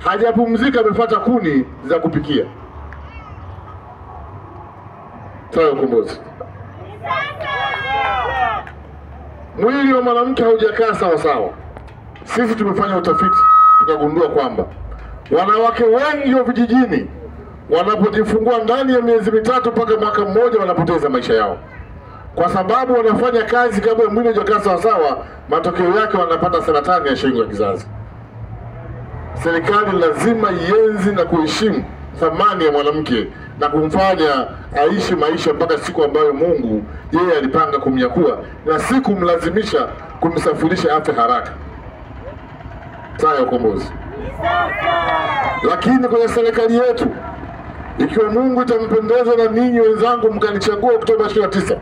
hajapumzika, amefuata kuni za kupikia. Sawa ukombozi. Mwili wa mwanamke haujakaa sawa sawa. Sisi tumefanya utafiti tukagundua kwamba wanawake wengi wa vijijini wanapojifungua ndani ya miezi mitatu mpaka mwaka mmoja wanapoteza maisha yao, kwa sababu wanafanya kazi kabla mwili haujakaa sawa sawa. Matokeo yake wanapata saratani ya shingo ya kizazi. Serikali lazima ienzi na kuheshimu thamani ya mwanamke na kumfanya aishi maisha mpaka siku ambayo Mungu yeye alipanga kumnyakua, na si kumlazimisha kumsafirisha afe haraka. Sawa ukombozi. Lakini kwenye serikali yetu, ikiwa Mungu itampendeza na ninyi wenzangu mkanichagua Oktoba 29,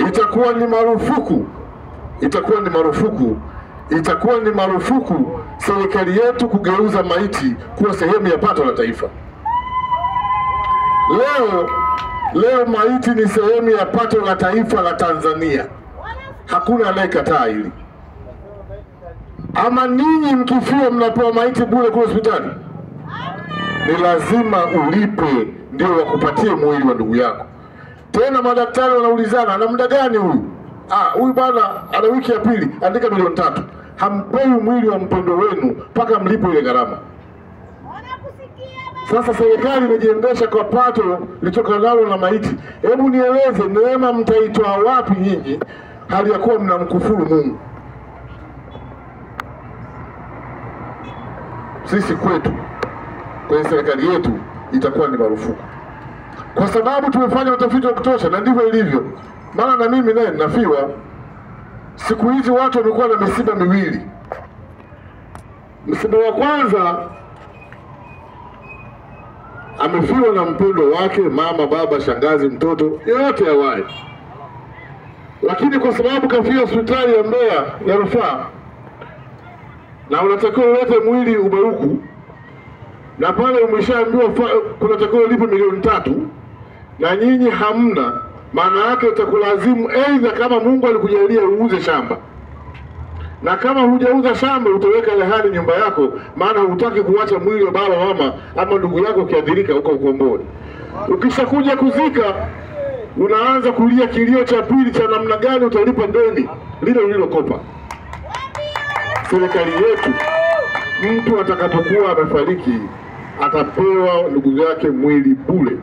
itakuwa ni marufuku serikali yetu kugeuza maiti kuwa sehemu ya pato la taifa. Leo maiti ni sehemu ya pato la taifa la Tanzania. Hakuna anayekataa hili. Ama ninyi mkifia mnapewa maiti bure kwa hospitali? Ni lazima ulipe ndio wakupatie mwili wa ndugu yako. Tena madaktari wanaulizana, ana muda gani huyu? Huyu bwana ana wiki ya pili, andika milioni 3. Hampei mwili wa mpendo wenu mpaka mlipo ile gharama. Sasa serikali imejiendesha kwa pato litokanalo na maiti. Hebu nieleze, neema mtaitoa wapi nyinyi hali ya kuwa mnamkufuru Mungu? Sisi kwetu, kwenye serikali yetu itakuwa ni marufuku, kwa sababu tumefanya utafiti wa kutosha, na ndivyo ilivyo. Maana na mimi naye nafiwa. Siku hizi watu wamekuwa na misiba miwili. Msiba wa kwanza amefiwa na mpendo wake, mama, baba, shangazi, mtoto, yote awai. Lakini kwa sababu kafia hospitali ya Mbeya ya rufaa, na unatakiwa ulete mwili Ubaruku, na pale umeshaambiwa kunatakiwa ulipe milioni 3, na nyinyi hamna, maana yake utakulazimu aidha kama Mungu alikujalia uuze shamba, na kama hujauza shamba utaweka rehani nyumba yako, maana hutaki kuacha mwili wa baba, mama ama ndugu yako kiadhirika huko Ukombozi. Ukishakuja kuzika unaanza kulia kilio cha pili cha namna gani utalipa deni lile ulilokopa. Serikali yetu, mtu atakapokuwa amefariki atapewa ndugu yake mwili bure,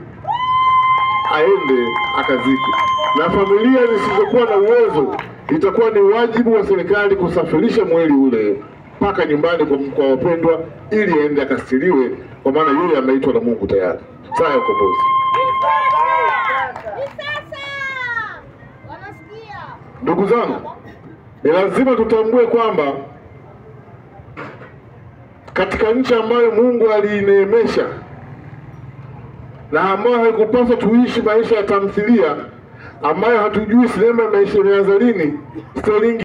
aende akazike. Na familia zisizokuwa na uwezo, itakuwa ni wajibu wa serikali kusafirisha mwili ule mpaka nyumbani kwa wapendwa, ili aende akastiriwe, kwa maana yule ameitwa na Mungu tayari. Sawa ukombozi. Ndugu zangu, ni lazima tutambue kwamba katika nchi ambayo Mungu aliineemesha na ambayo haikupaswa tuishi maisha ya tamthilia, ambayo hatujui sinema maisha ya Zalini, Sterling